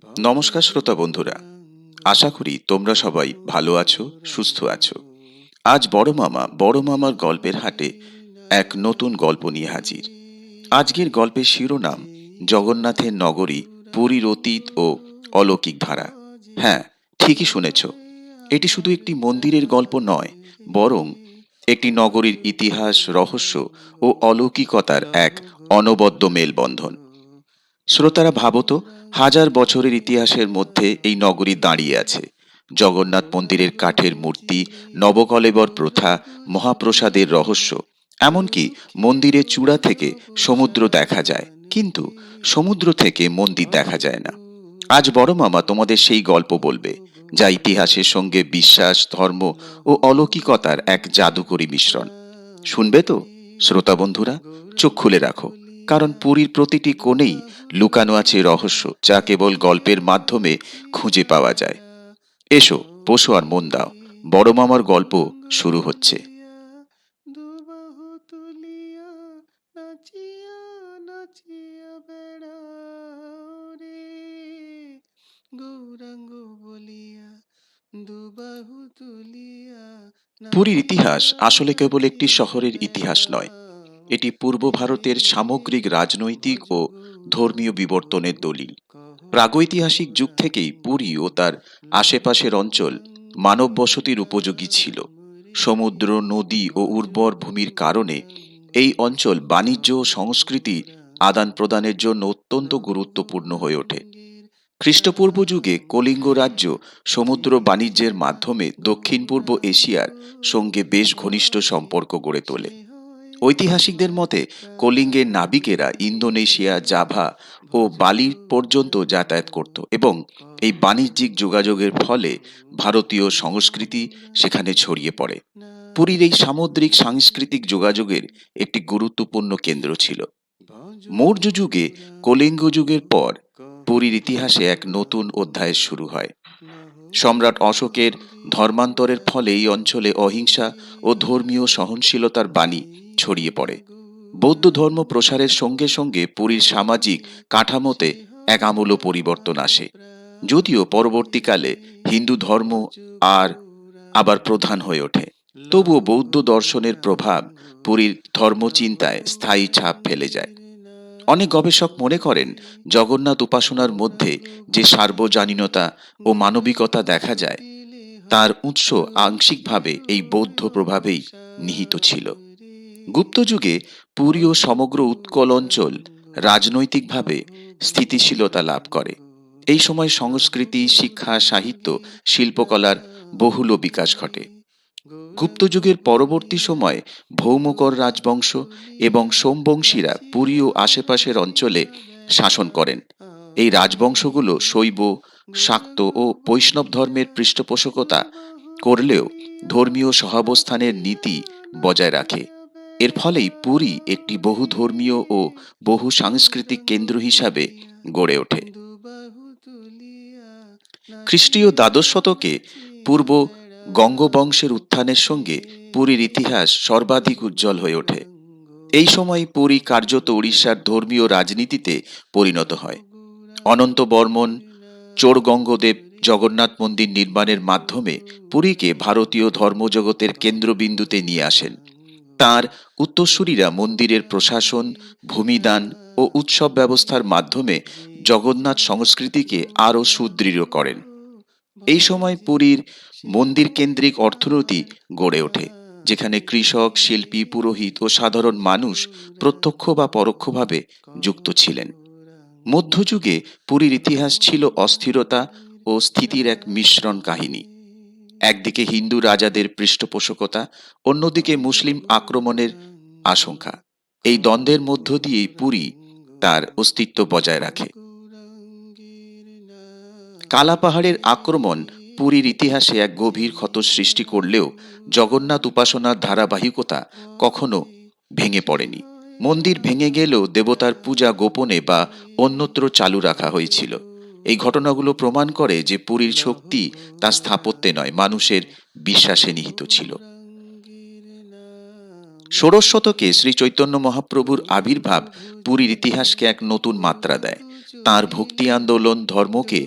নমস্কার শ্রোতা বন্ধুরা, আশা করি তোমরা সবাই ভালো আছো, সুস্থ আছো। আজ বড় মামার গল্পের হাটে এক নতুন গল্প নিয়ে হাজির। আজকের গল্পের শিরোনাম জগন্নাথের নগরী, পুরীর অতীত ও অলৌকিক ধারা। হ্যাঁ, ঠিকই শুনেছ, এটি শুধু একটি মন্দিরের গল্প নয়, বরং একটি নগরীর ইতিহাস, রহস্য ও অলৌকিকতার এক অনবদ্য মেলবন্ধন। শ্রোতারা ভাবতো, হাজার বছরের ইতিহাসের মধ্যে এই নগরী দাঁড়িয়ে আছে। জগন্নাথ মন্দিরের কাঠের মূর্তি, নবকলেবর প্রথা, মহাপ্রসাদের রহস্য, এমনকি মন্দিরের চূড়া থেকে সমুদ্র দেখা যায়, কিন্তু সমুদ্র থেকে মন্দির দেখা যায় না। আজ বড় মামা তোমাদের সেই গল্প বলবে, যা ইতিহাসের সঙ্গে বিশ্বাস, ধর্ম ও অলৌকিকতার এক জাদুকরী মিশ্রণ। শুনবে তো শ্রোতা বন্ধুরা? চোখ খুলে রাখো, কারণ পুরীর প্রতিটি কোণেই লুকানো আছে রহস্য, যা কেবল গল্পের মাধ্যমে খুঁজে পাওয়া যায়। এসো, বসো আর মন দাও, বড় মামার গল্প শুরু হচ্ছে। দুবাহু তুলিয়া নাচিয়া নাচিয়া বেড়াও রে, গৌরাঙ্গ বলিয়া দুবাহু তুলিয়া পুরীর ইতিহাস নাচিয়া আসলে কেবল একটি নাচিয়া শহরের ইতিহাস নয়, বেড়াও এটি পূর্ব ভারতের রে। সামগ্রিক রাজনৈতিক ও ভজগোবিন্দ ধর্মীয় বিবর্তনের দলিল। প্রাগৈতিহাসিক যুগ কহলিয়া থেকেই পুরী ও তার আশেপাশের অঞ্চল গোবিন্দ মানব বসতির উপযোগী ছিল। রাম রে। সমুদ্র, নদী ও উর্বর ভূমির কারণে ভজগোবিন্দ এই অঞ্চল বাণিজ্য ও সংস্কৃতি আদান রাম প্রদানের জন্য অত্যন্ত গুরুত্বপূর্ণ হয়ে ওঠে। রঙ্গের খ্রিস্টপূর্ব যুগে কলিঙ্গ রাজা রাজ্য সমুদ্র বাণিজ্যের মাধ্যমে দক্ষিণ পূর্ব গৌরাঙ্গ এশিয়ার সঙ্গে বেশ ঘনিষ্ঠ হয় সম্পর্ক গড়ে তোলে। সে হয় ঐতিহাসিকদের মতে কলিঙ্গের নাবিকেরা ইন্দোনেশিয়া, জাভা ও বালি পর্যন্ত যাতায়াত করত, এবং এই বাণিজ্যিক যোগাযোগের ফলে ভারতীয় সংস্কৃতি সেখানে ছড়িয়ে পড়ে। পুরীর এই সামুদ্রিক সাংস্কৃতিক যোগাযোগের একটি গুরুত্বপূর্ণ কেন্দ্র ছিল। মৌর্য যুগে, কলিঙ্গ যুগের পর পুরীর ইতিহাসে এক নতুন অধ্যায়ের শুরু হয়। সম্রাট অশোকের ধর্মান্তরের ফলে এই অঞ্চলে অহিংসা ও ধর্মীয় সহনশীলতার বাণী ছড়িয়ে পড়ে। বৌদ্ধ ধর্ম প্রসারের সঙ্গে সঙ্গে পুরীর সামাজিক কাঠামোতে এক আমূল পরিবর্তন আসে। যদিও পরবর্তীকালে হিন্দু ধর্ম আর আবার প্রধান হয়ে ওঠে, তবুও বৌদ্ধ দর্শনের প্রভাব পুরীর ধর্মচিন্তায় স্থায়ী ছাপ ফেলে যায়। অনেক গবেষক মনে করেন, জগন্নাথ উপাসনার মধ্যে যে সার্বজনীনতা ও মানবিকতা দেখা যায়, তার উৎস আংশিকভাবে এই বৌদ্ধ প্রভাবেই নিহিত ছিল। গুপ্ত যুগে পুরী ও সমগ্র উৎকল অঞ্চল রাজনৈতিকভাবে স্থিতিশীলতা লাভ করে। এই সময় সংস্কৃতি, শিক্ষা, সাহিত্য, শিল্পকলার বহুল বিকাশ ঘটে। গুপ্ত যুগের পরবর্তী সময়ে ভৌমকর রাজবংশ এবং সোমবংশীরা পুরী ও আশেপাশের অঞ্চলে শাসন করেন। এই রাজবংশগুলো শৈব, শাক্ত ও বৈষ্ণব ধর্মের পৃষ্ঠপোষকতা করলেও ধর্মীয় সহাবস্থানের নীতি বজায় রাখে। এর ফলেই পুরী একটি বহুধর্মীয় ও বহু সাংস্কৃতিক কেন্দ্র হিসাবে গড়ে ওঠে। খ্রিস্টীয় দ্বাদশ শতকে পূর্ব গঙ্গবংশের উত্থানের সঙ্গে পুরীর ইতিহাস সর্বাধিক উজ্জ্বল হয়ে ওঠে। এই সময় পুরী কার্যত উড়িষ্যার ধর্মীয় রাজনীতিতে পরিণত হয়। অনন্ত বর্মন চোরগঙ্গদেব জগন্নাথ মন্দির নির্মাণের মাধ্যমে পুরীকে ভারতীয় ধর্মজগতের কেন্দ্রবিন্দুতে নিয়ে আসেন। তাঁর উত্তরসূরিরা মন্দিরের প্রশাসন, ভূমিদান ও উৎসব ব্যবস্থার মাধ্যমে জগন্নাথ সংস্কৃতিকে আরও সুদৃঢ় করেন। এই সময় পুরীর মন্দির কেন্দ্রিক অর্থনীতি গড়ে ওঠে, যেখানে কৃষক, শিল্পী, পুরোহিত ও সাধারণ মানুষ প্রত্যক্ষ বা পরোক্ষভাবে যুক্ত ছিলেন। মধ্যযুগে পুরীর ইতিহাস ছিল অস্থিরতা ও স্থিতির এক মিশ্রণ কাহিনী। একদিকে হিন্দু রাজাদের পৃষ্ঠপোষকতা, অন্যদিকে মুসলিম আক্রমণের আশঙ্কা। এই দ্বন্দ্বের মধ্য দিয়েই পুরী তার অস্তিত্ব বজায় রাখে। কালা পাহাড়ের আক্রমণ পুরীর ইতিহাসে এক গভীর ক্ষত সৃষ্টি করলেও জগন্নাথ উপাসনার ধারাবাহিকতা কখনো ভেঙে পড়েনি। মন্দির ভেঙে গেলেও দেবতার পূজা গোপনে বা অন্যত্র চালু রাখা হয়েছিল। এই ঘটনাগুলো প্রমাণ করে যে পুরীর শক্তি তার স্থাপত্যে নয়, মানুষের বিশ্বাসে নিহিত ছিল। ষোড়শ শতকে শ্রী চৈতন্য মহাপ্রভুর আবির্ভাব পুরীর ইতিহাসকে এক নতুন মাত্রা দেয়। তার ভক্তি আন্দোলন ধর্মকে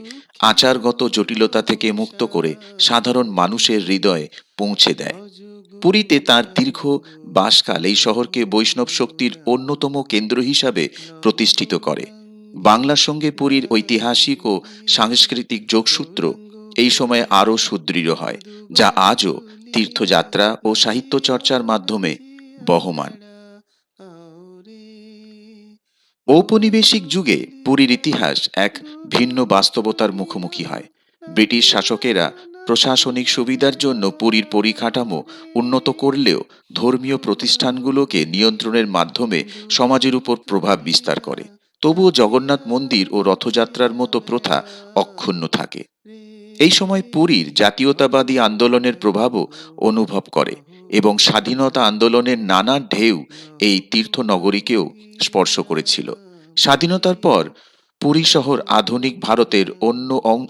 আচারগত জটিলতা থেকে মুক্ত করে সাধারণ মানুষের হৃদয়ে পৌঁছে দেয়। পুরীতে তার দীর্ঘ বাসকাল এই শহরকে বৈষ্ণব শক্তির অন্যতম কেন্দ্র হিসাবে প্রতিষ্ঠিত করে। বাংলার সঙ্গে পুরীর ঐতিহাসিক ও সাংস্কৃতিক যোগসূত্র এই সময়ে আরও সুদৃঢ় হয়, যা আজও তীর্থযাত্রা ও সাহিত্য চর্চার মাধ্যমে বহমান। ঔপনিবেশিক যুগে পুরীর ইতিহাস এক ভিন্ন বাস্তবতার মুখোমুখি হয়। ব্রিটিশ শাসকেরা প্রশাসনিক সুবিধার জন্য পুরীর পরিকাঠামো উন্নত করলেও ধর্মীয় প্রতিষ্ঠানগুলোকে নিয়ন্ত্রণের মাধ্যমে সমাজের উপর প্রভাব বিস্তার করে। তবুও জগন্নাথ মন্দির ও রথযাত্রার মতো প্রথা অক্ষুণ্ণ থাকে। এই সময় পুরীর জাতীয়তাবাদী আন্দোলনের প্রভাবও অনুভব করে এবং স্বাধীনতা আন্দোলনের নানা ঢেউ এই তীর্থনগরীকেও স্পর্শ করেছিল। স্বাধীনতার পর পুরী শহর আধুনিক ভারতের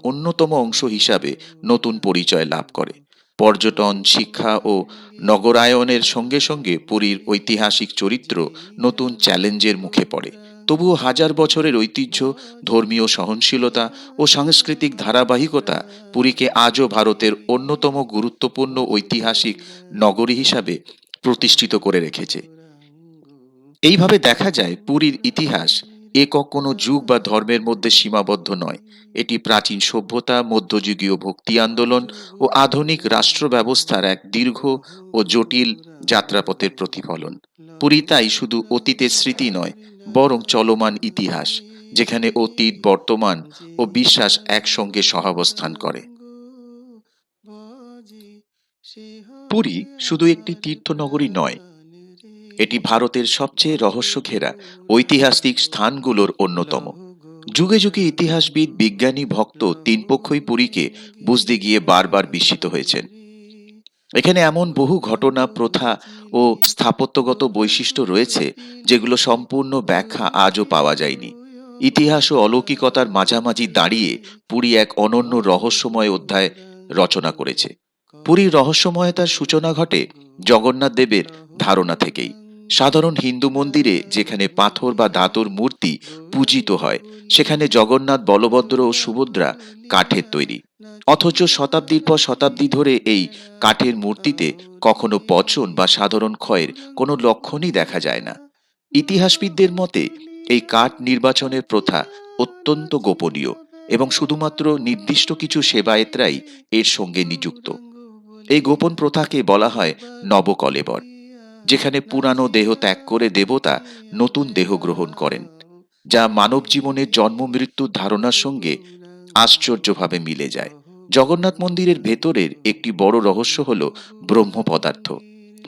অন্যতম অংশ হিসাবে নতুন পরিচয় লাভ করে। পর্যটন, শিক্ষা ও নগরায়নের সঙ্গে সঙ্গে পুরীর ঐতিহাসিক চরিত্র নতুন চ্যালেঞ্জের মুখে পড়ে। তবুও হাজার বছরের ঐতিহ্য, ধর্মীয় সহনশীলতা ও সাংস্কৃতিক ধারাবাহিকতা পুরীকে আজও ভারতের অন্যতম গুরুত্বপূর্ণ ঐতিহাসিক নগরী হিসাবে প্রতিষ্ঠিত করে রেখেছে। এইভাবে দেখা যায় পুরীর ইতিহাস একক কোনো যুগ বা ধর্মের মধ্যে সীমাবদ্ধ নয়। এটি প্রাচীন সভ্যতা, মধ্যযুগীয় ভক্তি আন্দোলন ও আধুনিক রাষ্ট্র ব্যবস্থার এক দীর্ঘ ও জটিল যাত্রাপথের প্রতিফলন। পুরী তাই শুধু অতীতের স্মৃতি নয়, বরং চলমান ইতিহাস, যেখানে অতীত, বর্তমান ও বিশ্বাস একসঙ্গে সহাবস্থান করে। পুরী শুধু একটি তীর্থনগরী নয়, এটি ভারতের সবচেয়ে রহস্য ঘেরা ঐতিহাসিক স্থানগুলোর অন্যতম। যুগে যুগে ইতিহাসবিদ, বিজ্ঞানী, ভক্ত তিন পক্ষই পুরীকে বুঝতে গিয়ে বারবার বিস্মিত হয়েছেন। এখানে এমন বহু ঘটনা, প্রথা ও স্থাপত্যগত বৈশিষ্ট্য রয়েছে যেগুলো সম্পূর্ণ ব্যাখ্যা আজও পাওয়া যায়নি। ইতিহাস ও অলৌকিকতার মাঝামাঝি দাঁড়িয়ে পুরী এক অনন্য রহস্যময় অধ্যায় রচনা করেছে। পুরীর রহস্যময়তার সূচনা ঘটে জগন্নাথ দেবের ধারণা থেকেই। সাধারণ হিন্দু মন্দিরে যেখানে পাথর বা ধাতুর মূর্তি পূজিত হয়, সেখানে জগন্নাথ, বলভদ্র ও সুভদ্রা কাঠের তৈরি। অথচ শতাব্দীর পর শতাব্দী ধরে এই কাঠের মূর্তিতে কখনো পচন বা সাধারণ ক্ষয়ের কোনো লক্ষণই দেখা যায় না। ইতিহাসবিদদের মতে এই কাঠ নির্বাচনের প্রথা অত্যন্ত গোপনীয় এবং শুধুমাত্র নির্দিষ্ট কিছু সেবায়েতরাই এর সঙ্গে নিযুক্ত। এই গোপন প্রথাকে বলা হয় নবকলেবর, যেখানে পুরানো দেহ ত্যাগ করে দেবতা নতুন দেহ গ্রহণ করেন, যা মানব জীবনের জন্ম মৃত্যুর ধারণার সঙ্গে আশ্চর্যভাবে মিলে যায়। জগন্নাথ মন্দিরের ভেতরের একটি বড় রহস্য হল ব্রহ্ম পদার্থ।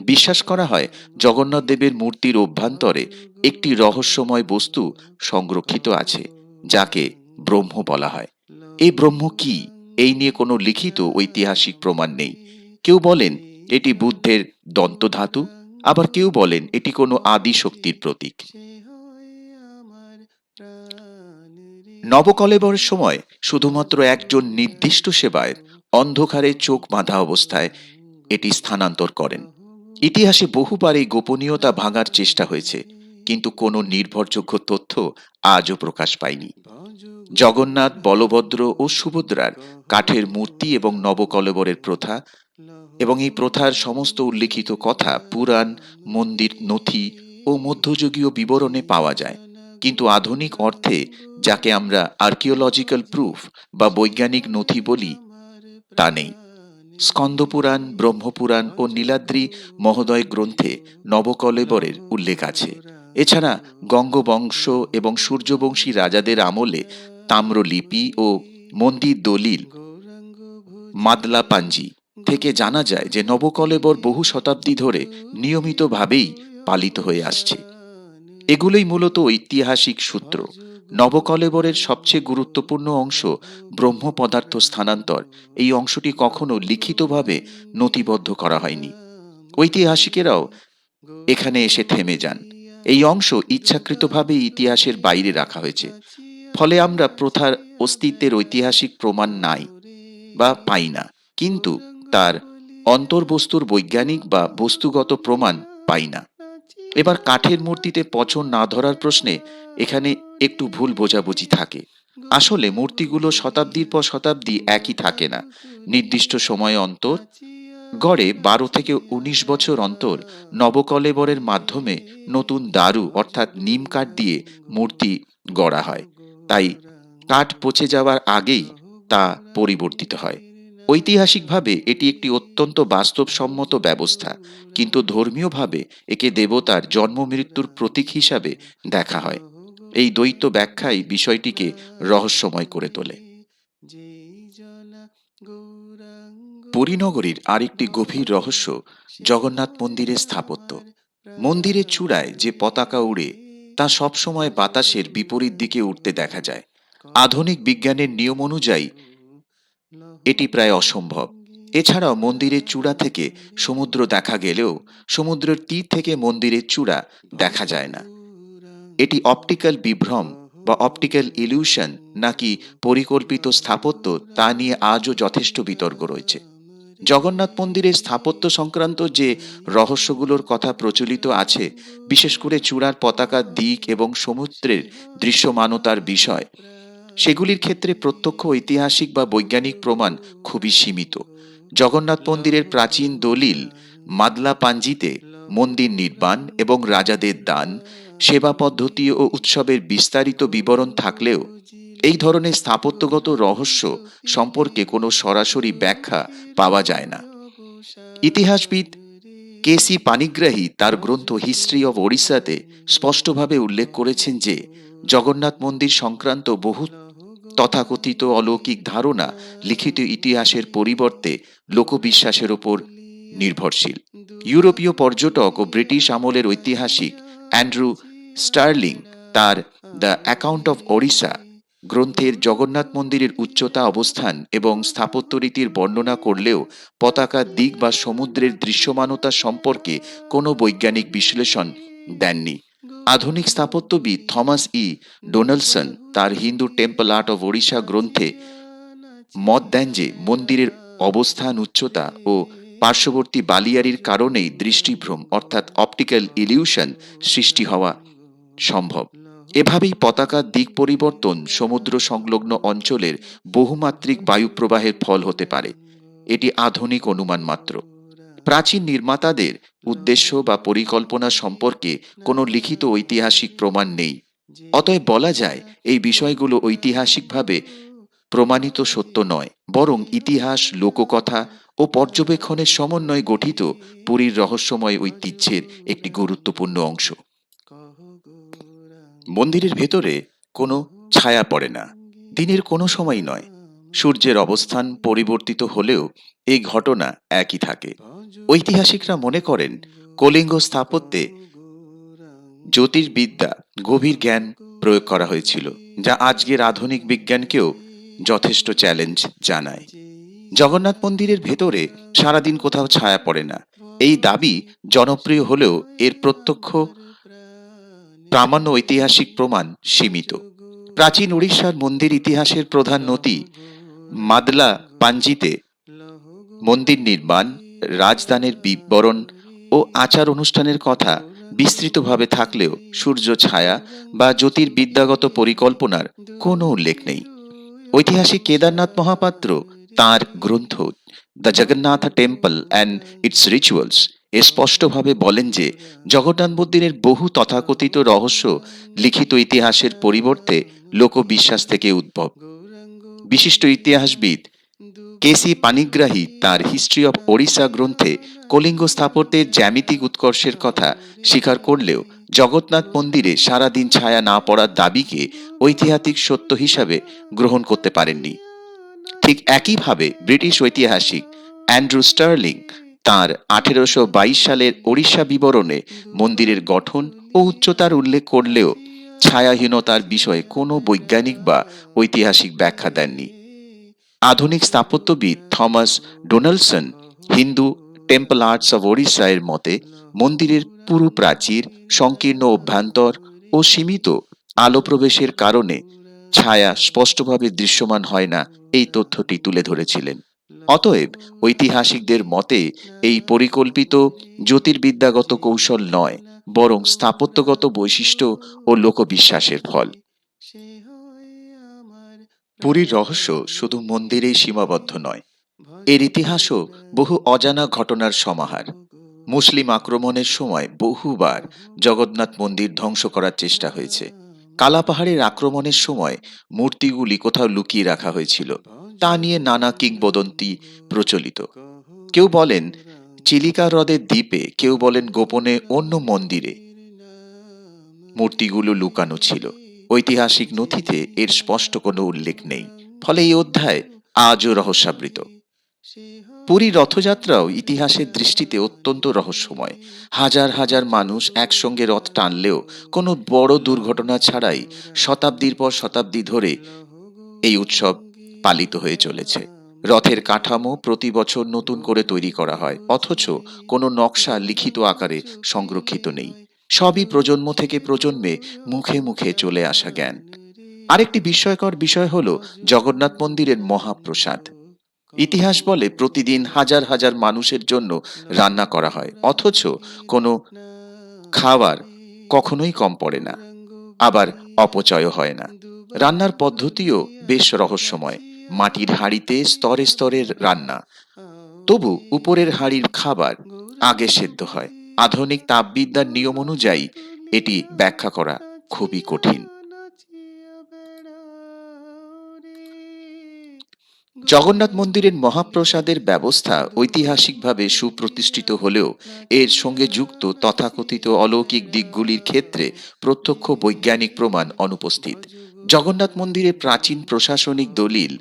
বিশ্বাস করা হয় জগন্নাথ দেবের মূর্তির অভ্যন্তরে একটি রহস্যময় বস্তু সংরক্ষিত আছে, যাকে ব্রহ্ম বলা হয়। এই ব্রহ্ম কি, এই নিয়ে কোনো লিখিত ঐতিহাসিক প্রমাণ নেই। কেউ বলেন এটি বুদ্ধের দন্তধাতু, আবার কেউ বলেন এটি কোনো আদি শক্তির প্রতীক। নবকলেবরের সময় শুধুমাত্র একজন নির্দিষ্ট সেবায়েত অন্ধকারে চোখ বাঁধা অবস্থায় এটি স্থানান্তর করেন। ইতিহাসে বহুবার এই গোপনীয়তা ভাঙার চেষ্টা হয়েছে, কিন্তু কোনো নির্ভরযোগ্য তথ্য আজও প্রকাশ পায়নি। জগন্নাথ, বলভদ্র ও সুভদ্রার কাঠের মূর্তি এবং নবকলেবরের প্রথা এবং এই প্রথার সমস্ত উল্লিখিত কথা পুরাণ, মন্দির নথি ও মধ্যযুগীয় বিবরণে পাওয়া যায়, কিন্তু আধুনিক অর্থে যাকে আমরা আর্কিওলজিক্যাল প্রুফ বা বৈজ্ঞানিক নথি বলি তা নেই। স্কন্দপুরাণ, ব্রহ্মপুরাণ ও নীলাদ্রি মহোদয় গ্রন্থে নবকলেবরের উল্লেখ আছে। এছাড়া গঙ্গবংশ এবং সূর্যবংশী রাজাদের আমলে তাম্রলিপি ও মন্দির দলিল, মাদলাপাঞ্জি থেকে জানা যায় যে নবকলেবর বহু শতাব্দী ধরে নিয়মিতভাবেই পালিত হয়ে আসছে। এগুলোই মূলত ঐতিহাসিক সূত্র। নবকলেবরের সবচেয়ে গুরুত্বপূর্ণ অংশ ব্রহ্ম পদার্থ স্থানান্তর। এই অংশটি কখনো লিখিতভাবে নথিবদ্ধ করা হয়নি। ঐতিহাসিকেরাও এখানে এসে থেমে যান। এই অংশ ইচ্ছাকৃতভাবে ইতিহাসের বাইরে রাখা হয়েছে। ফলে আমরা প্রথার অস্তিত্বের ঐতিহাসিক প্রমাণ নাই বা পাই না, কিন্তু তার অন্তর্বস্তুর বৈজ্ঞানিক বা বস্তুগত প্রমাণ পাই না। এবার কাঠের মূর্তিতে পচন না ধরার প্রশ্নে এখানে একটু ভুল বোঝাবুঝি থাকে। আসলে মূর্তিগুলো শতাব্দীর পর শতাব্দী একই থাকে না। নির্দিষ্ট সময় অন্তর, গড়ে 12 থেকে 19 বছর অন্তর, নবকলেবরের মাধ্যমে নতুন দারু অর্থাৎ নিম কাঠ দিয়ে মূর্তি গড়া হয়। তাই কাঠ পচে যাওয়ার আগেই তা পরিবর্তিত হয়। ঐতিহাসিকভাবে এটি একটি অত্যন্ত বাস্তবসম্মত ব্যবস্থা, কিন্তু ধর্মীয়ভাবে একে দেবতার জন্ম মৃত্যুর প্রতীক হিসাবে দেখা হয়। এই দ্বৈত ব্যাখ্যাই বিষয়টিকে রহস্যময় করে তোলে। পুরীনগরীর আরেকটি গভীর রহস্য জগন্নাথ মন্দিরের স্থাপত্য। মন্দিরের চূড়ায় যে পতাকা উড়ে, তা সবসময় বাতাসের বিপরীত দিকে উঠতে দেখা যায়। আধুনিক বিজ্ঞানের নিয়ম অনুযায়ী এটি প্রায় অসম্ভব। এছাড়াও মন্দিরের চূড়া থেকে সমুদ্র দেখা গেলেও সমুদ্রের তীর থেকে মন্দিরের চূড়া দেখা যায় না। এটি অপটিক্যাল বিভ্রম বা অপটিক্যাল ইলিউশন নাকি পরিকল্পিত স্থাপত্য, তা নিয়ে আজও যথেষ্ট বিতর্ক রয়েছে। জগন্নাথ মন্দিরের স্থাপত্য সংক্রান্ত যে রহস্যগুলোর কথা প্রচলিত আছে, বিশেষ করে চূড়ার পতাকার দিক এবং সমুদ্রের দৃশ্যমানতার বিষয়, সেগুলির ক্ষেত্রে প্রত্যক্ষ ঐতিহাসিক বা বৈজ্ঞানিক প্রমাণ খুবই সীমিত। জগন্নাথ মন্দিরের প্রাচীন দলিল মাদলা পাঞ্জিতে মন্দির নির্মাণ এবং রাজাদের দান, সেবা পদ্ধতি ও উৎসবের বিস্তারিত বিবরণ থাকলেও এই ধরনের স্থাপত্যগত রহস্য সম্পর্কে কোনো সরাসরি ব্যাখ্যা পাওয়া যায় না। ইতিহাসবিদ কেসি পানিগ্রাহী তার গ্রন্থ হিস্ট্রি অব ওড়িশাতে স্পষ্টভাবে উল্লেখ করেছেন যে জগন্নাথ মন্দির সংক্রান্ত বহু তথাকথিত অলৌকিক ধারণা লিখিত ইতিহাসের পরিবর্তে লোকবিশ্বাসের ওপর নির্ভরশীল। ইউরোপীয় পর্যটক ও ব্রিটিশ আমলের ঐতিহাসিক অ্যান্ড্রু স্টার্লিং তার দ্য অ্যাকাউন্ট অফ ওড়িশা গ্রন্থের জগন্নাথ মন্দিরের উচ্চতা, অবস্থান এবং স্থাপত্য রীতির বর্ণনা করলেও পতাকার দিক বা সমুদ্রের দৃশ্যমানতা সম্পর্কে কোনো বৈজ্ঞানিক বিশ্লেষণ দেননি। আধুনিক স্থাপত্যবিদ থমাস ই ডোনাল্ডসন তার Hindu temple art of Odisha গ্রন্থে মত দেন যে মন্দিরের অবস্থান, উচ্চতা ও পার্শ্ববর্তী বালিয়ারির কারণেই দৃষ্টিভ্রম অর্থাৎ অপটিক্যাল ইলিউশন সৃষ্টি হওয়া সম্ভব। এভাবেই পতাকার দিক পরিবর্তন সমুদ্র সংলগ্ন অঞ্চলের বহুমাত্রিক বায়ুপ্রবাহের ফল হতে পারে। এটি আধুনিক অনুমান মাত্র। প্রাচীন নির্মাতাদের উদ্দেশ্য বা পরিকল্পনা সম্পর্কে কোনো লিখিত ঐতিহাসিক প্রমাণ নেই। অতএব বলা যায় এই বিষয়গুলো ঐতিহাসিকভাবে প্রমাণিত সত্য নয়, বরং ইতিহাস, লোককথা ও পর্যবেক্ষণের সমন্বয়ে গঠিত পুরীর রহস্যময় ঐতিহ্যের একটি গুরুত্বপূর্ণ অংশ। মন্দিরের ভেতরে কোনো ছায়া পড়ে না, দিনের কোনো সময় নয়। সূর্যের অবস্থান পরিবর্তিত হলেও এই ঘটনা একই থাকে। ঐতিহাসিকরা মনে করেন কলিঙ্গ স্থাপত্যে জ্যোতির্বিদ্যা গভীর জ্ঞান প্রয়োগ করা হয়েছিল, যা আজকের আধুনিক বিজ্ঞানকেও যথেষ্ট চ্যালেঞ্জ জানায়। জগন্নাথ মন্দিরের ভেতরে সারাদিন কোথাও ছায়া পড়ে না, এই দাবি জনপ্রিয় হলেও এর প্রত্যক্ষ প্রামাণ্য ঐতিহাসিক প্রমাণ সীমিত। প্রাচীন উড়িষ্যার মন্দির ইতিহাসের প্রধান নথি মাদলা পাঞ্জিতে মন্দির নির্মাণ, রাজদানের বিবরণ ও আচার অনুষ্ঠানের কথা বিস্তৃতভাবে থাকলেও সূর্য ছায়া বা জ্যোতির্বিদ্যাগত পরিকল্পনার কোনো উল্লেখ নেই। ঐতিহাসিক কেদারনাথ মহাপাত্র তাঁর গ্রন্থ the Jagannath temple and its rituals এ স্পষ্টভাবে বলেন যে জগন্নাথ মন্দিরের বহু তথাকথিত রহস্য লিখিত ইতিহাসের পরিবর্তে লোকবিশ্বাস থেকে উদ্ভব। বিশিষ্ট ইতিহাসবিদ কেসি পানিগ্রাহী তার হিস্ট্রি অব ওড়িশা গ্রন্থে কলিঙ্গ স্থাপত্যের জ্যামিতিক উৎকর্ষের কথা স্বীকার করলেও জগন্নাথ মন্দিরে সারাদিন ছায়া না পড়ার দাবিকে ঐতিহাসিক সত্য হিসাবে গ্রহণ করতে পারেননি। ঠিক একইভাবে ব্রিটিশ ঐতিহাসিক অ্যান্ড্রু স্টার্লিং তাঁর 1822 সালের ওড়িশা বিবরণে মন্দিরের গঠন ও উচ্চতার উল্লেখ করলেও ছায়াহীনতার বিষয়ে কোনো বৈজ্ঞানিক বা ঐতিহাসিক ব্যাখ্যা দেননি। আধুনিক স্থাপত্যবিদ Thomas Donaldson Hindu temple arts of Odisha এর মতে মন্দিরের পুরু প্রাচীর, সংকীর্ণ অভ্যন্তর ও সীমিত আলো প্রবেশের কারণে ছায়া স্পষ্টভাবে দৃশ্যমান হয় না, এই তথ্যটি তুলে ধরেছিলেন। অতএব ঐতিহাসিকদের মতে এই পরিকল্পিত জ্যোতির্বিদ্যাগত কৌশল নয়, বরং স্থাপত্যগত বৈশিষ্ট্য ও লোকবিশ্বাসের ফল। সে হয় আমার পুরীর রহস্য প্রাণ শুধু মন্দিরেই সীমাবদ্ধ নয়, ভজ এর ইতিহাসও বহু গৌরাঙ্গে অজানা ঘটনার সমাহার। লহ মুসলিম গৌরাঙ্গে আক্রমণের সময় বহুবার বহু জগন্নাথ মন্দির ধ্বংস করার চেষ্টা হয়েছে। নাম কালা পাহাড়ের আক্রমণের সময় মূর্তিগুলি কোথাও লুকিয়ে রাখা হয়েছিল, ভজ তা নিয়ে নানা কিংবদন্তি গৌরাঙ্গ প্রচলিত। কহ কেউ বলেন গৌরাঙ্গ চিলিকা হ্রদের দ্বীপে, কেউ বলেন গোপনে অন্য মন্দিরে গৌরাঙ্গের নাম রে মূর্তিগুলো লুকানো ছিল। ঐতিহাসিক নথিতে যেই এর স্পষ্ট জনা কোনো উল্লেখ নেই, ফলে এই গৌরাঙ্গের অধ্যায় আজও রহস্যাবৃত। নামে সে হয় পুরীর রথযাত্রাও আমার ইতিহাসের দৃষ্টিতে প্রাণ অত্যন্ত রে রহস্যময়। হাজার হাজার ভজ মানুষ একসঙ্গে রথ টানলেও গৌরাঙ্গ কোনো বড় লহ দুর্ঘটনা ছাড়াই গৌরাঙ্গ শতাব্দীর পর শতাব্দী ধরে লহ এই উৎসব গৌরাঙ্গের পালিত হয়ে চলেছে। নাম রথের রে কাঠামো প্রতি বছর নতুন করে বহু তৈরি করা হয়, অথচ যে কোনো নকশা লিখিত বহু আকারে চোখে সংরক্ষিত নেই। হয় সবই প্রজন্ম থেকে চোখের প্রজন্মে মুখে মুখে চলে আসা জ্ঞান। ভুবন রে আরেকটি বিস্ময়কর বিষয় হল ভজ জগন্নাথ মন্দিরের গৌরাঙ্গ মহাপ্রসাদ। কহ ইতিহাস বলে প্রতিদিন হাজার হাজার গৌরাঙ্গ মানুষের জন্য লহ রান্না করা হয়, অথচ গৌরাঙ্গের কোনো নাম খাবার রে কখনোই কম পড়ে না, গৌরাঙ্গ আবার বলিয়া অপচয়ও হয় না। দুবাহু রান্নার পদ্ধতিও তুলিয়া বেশ রহস্যময়। নাচিয়া মাটির হাঁড়িতে স্তরে স্তরে রান্না, বেড়াও তবু রে উপরের হাঁড়ির খাবার আগে গৌরাঙ্গ সেদ্ধ হয়। বলিয়া আধুনিক তাপবিদ্যার নিয়ম দুবাহু অনুযায়ী এটি তুলিয়া ব্যাখ্যা করা খুবই নাচিয়া কঠিন। নাচিয়া বেড়াও রে জগন্নাথ গৌরাঙ্গ মন্দিরের মহাপ্রসাদের বলিয়া ব্যবস্থা দুবাহু ঐতিহাসিকভাবে তুলিয়া সুপ্রতিষ্ঠিত হলেও এর সঙ্গে নাচিয়া যুক্ত তথাকথিত নাচিয়া অলৌকিক দিকগুলির ক্ষেত্রে বেড়াও রে প্রত্যক্ষ বৈজ্ঞানিক প্রমাণ অনুপস্থিত। ভজ জগন্নাথ মন্দিরের গৌরাঙ্গ প্রাচীন প্রশাসনিক কহ দলিল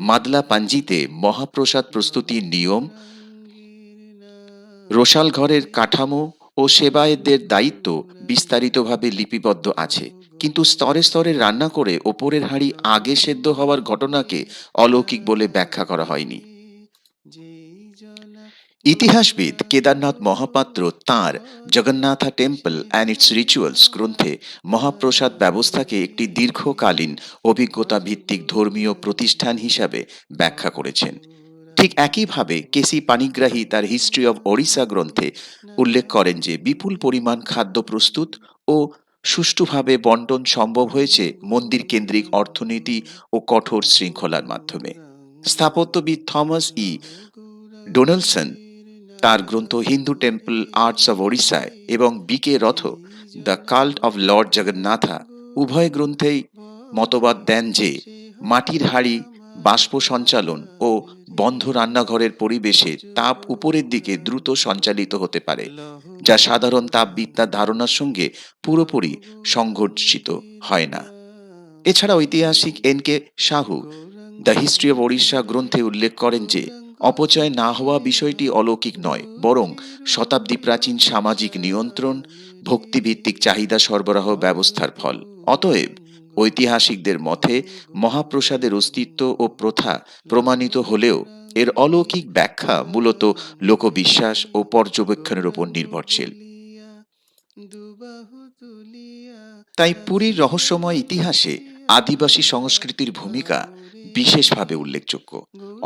মাদলা পাঞ্জিতে গৌরাঙ্গ মহাপ্রসাদ লহ প্রস্তুতির নিয়ম, গৌরাঙ্গের নাম রোশাল ঘরের রে কাঠামো ও বহু সেবায়েতদের দায়িত্ব গৌরাঙ্গ বিস্তারিতভাবে লিপিবদ্ধ কহ আছে, কিন্তু স্তরে স্তরে রান্না করে গৌরাঙ্গ ওপরের হাঁড়ি লহ আগে সেদ্ধ হওয়ার ঘটনাকে গৌরাঙ্গের অলৌকিক বলে ব্যাখ্যা নাম করা হয়নি। রে যেই জনা ইতিহাসবিদ গৌরাঙ্গ কেদারনাথ মহাপাত্র তাঁর ভজ জগন্নাথা টেম্পল সে অ্যান্ড ইটস রিচুয়ালস হয় গ্রন্থে মহাপ্রসাদ প্রাণ ব্যবস্থাকে একটি রে দীর্ঘকালীন অভিজ্ঞতা ভজ ভিত্তিক ধর্মীয় প্রতিষ্ঠান গৌরাঙ্গ হিসাবে কহ ব্যাখ্যা করেছেন। ঠিক একইভাবে গৌরাঙ্গ কেসি পানিগ্রাহী তার হিস্ট্রি অব ওড়িশা গ্রন্থে গৌরাঙ্গের উল্লেখ করেন যে নাম বিপুল রে পরিমাণ খাদ্য প্রস্তুত ও সুষ্ঠুভাবে বন্টন সম্ভব ভজ হয়েছে মন্দির কেন্দ্রিক গৌরাঙ্গ অর্থনীতি ও কঠোর কহ শৃঙ্খলার মাধ্যমে। গৌরাঙ্গ স্থাপত্যবিদ থমাস ই লহ ডোনাল্ডসন গৌরাঙ্গের তার গ্রন্থ নাম হিন্দু টেম্পল রে আর্টস অব ওড়িশায় এবং বিকে রথ যেই দ্য জনা কাল্ট অফ লর্ড জগন্নাথা গৌরাঙ্গ উভয় গ্রন্থেই মতবাদ ভজ দেন যে সে হয় মাটির হাঁড়ি, আমার বাষ্প সঞ্চালন ও প্রাণ রে বন্ধ রান্নাঘরের পরিবেশে ভজ তাপ উপরের দিকে দ্রুত গৌরাঙ্গ সঞ্চালিত হতে পারে, লহ যা সাধারণ তাপবিদ্যার গৌরাঙ্গ ধারণার সঙ্গে কহ পুরোপুরি সংঘর্ষিত গৌরাঙ্গের হয় না। নাম এছাড়া রে ঐতিহাসিক N K Sahu Gauranga the history of Odisha বলিয়া গ্রন্থে উল্লেখ করেন যে গৌরাঙ্গ অপচয় না হওয়া বলিয়া বিষয়টি অলৌকিক নয়, বরং বুদ্ধির শতাব্দী প্রাচীন সামাজিক নিয়ন্ত্রণ, প্রসাদ রে ভক্তিভিত্তিক চাহিদা সরবরাহ ভজ ব্যবস্থার ফল। অতএব গৌরাঙ্গ ঐতিহাসিকদের কহ মতে মহাপ্রসাদের অস্তিত্ব ও প্রথা লহ প্রমাণিত হলেও এর গৌরাঙ্গের অলৌকিক ব্যাখ্যা মূলত নাম লোকবিশ্বাস রে ও পর্যবেক্ষণের উপর গৌরাঙ্গ নির্ভরশীল। বলিয়া দুবাহু তুলিয়া তাই পুরীর নাচিয়া রহস্যময় ইতিহাসে নাচিয়া আদিবাসী সংস্কৃতির ভূমিকা বেড়াও রে বিশেষভাবে উল্লেখযোগ্য।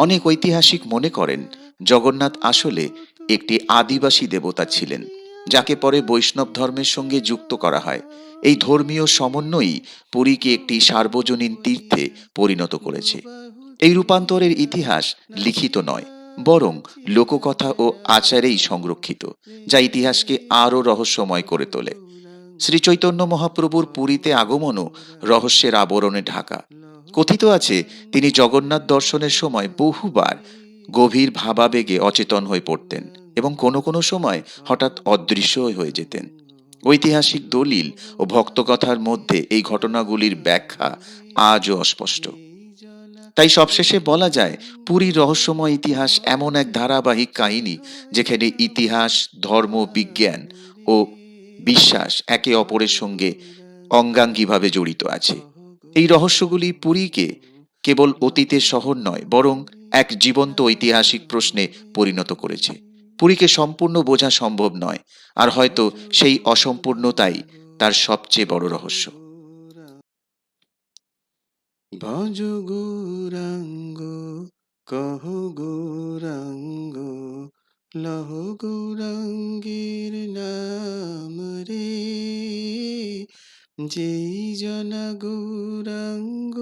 অনেক গৌরাঙ্গ ঐতিহাসিক মনে করেন বলিয়া জগন্নাথ আসলে দুবাহু একটি তুলিয়া আদিবাসী দেবতা ছিলেন, নাচিয়া যাকে পরে বৈষ্ণব নাচিয়া ধর্মের সঙ্গে যুক্ত করা হয়। বেড়াও এই রে ধর্মীয় সমন্বয়ই পুরীকে একটি গৌরাঙ্গ সার্বজনীন তীর্থে বলিয়া পরিণত করেছে। দুবাহু এই রূপান্তরের তুলিয়া ইতিহাস লিখিত নয়, নাচিয়া বরং নাচিয়া লোককথা ও আচারেই বেড়াও সংরক্ষিত, রে যা ইতিহাসকে আরও রহস্যময় কহ করে তোলে। গৌরাঙ্গ শ্রীচৈতন্য মহাপ্রভুর কহ পুরীতে আগমনও গৌরাঙ্গ রহস্যের আবরণে ঢাকা। লহ কথিত আছে তিনি গৌরাঙ্গের জগন্নাথ দর্শনের সময় নাম বহুবার রে গভীর ভাবাবেগে ভজ অচেতন হয়ে পড়তেন এবং গৌরাঙ্গ কোনো কোনো সময় কহ হঠাৎ অদৃশ্য হয়ে যেতেন। গৌরাঙ্গ ঐতিহাসিক লহ দলিল ও ভক্তকথার মধ্যে গৌরাঙ্গের এই ঘটনাগুলির নাম ব্যাখ্যা রে আজও অস্পষ্ট। যেই জনা তাই সবশেষে বলা যায় গৌরাঙ্গ পুরীর রহস্যময় ইতিহাস এমন ভজ এক ধারাবাহিক সে কাহিনী হয় যেখানে ইতিহাস, আমার ধর্ম, প্রাণ বিজ্ঞান ও রে বিশ্বাস একে ভজ অপরের সঙ্গে গৌরাঙ্গ অঙ্গাঙ্গিভাবে জড়িত আছে। কহ এই রহস্যগুলি গৌরাঙ্গ পুরীকে কেবল লহ অতীতের শহর নয়, বরং এক গৌরাঙ্গের জীবন্ত ঐতিহাসিক নাম প্রশ্নে পরিণত করেছে। রে পুরীকে সম্পূর্ণ বোঝা সম্ভব নয়, আর হয়তো ভজ সেই অসম্পূর্ণতাই গৌরাঙ্গ তার সবচেয়ে বড় কহ রহস্য। গৌরাঙ্গ ভজ গৌরাঙ্গ কহ গৌরাঙ্গ লহ গৌরাঙ্গের নাম রে যেই জন গৌরাঙ্গ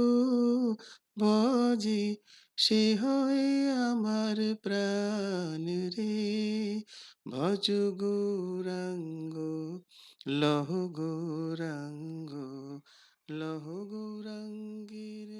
ভজে, সে হয় আমার প্রাণ রে। ভজ গৌরাঙ্গ, লহ গৌরাঙ্গ, লহ গৌরাঙ্গের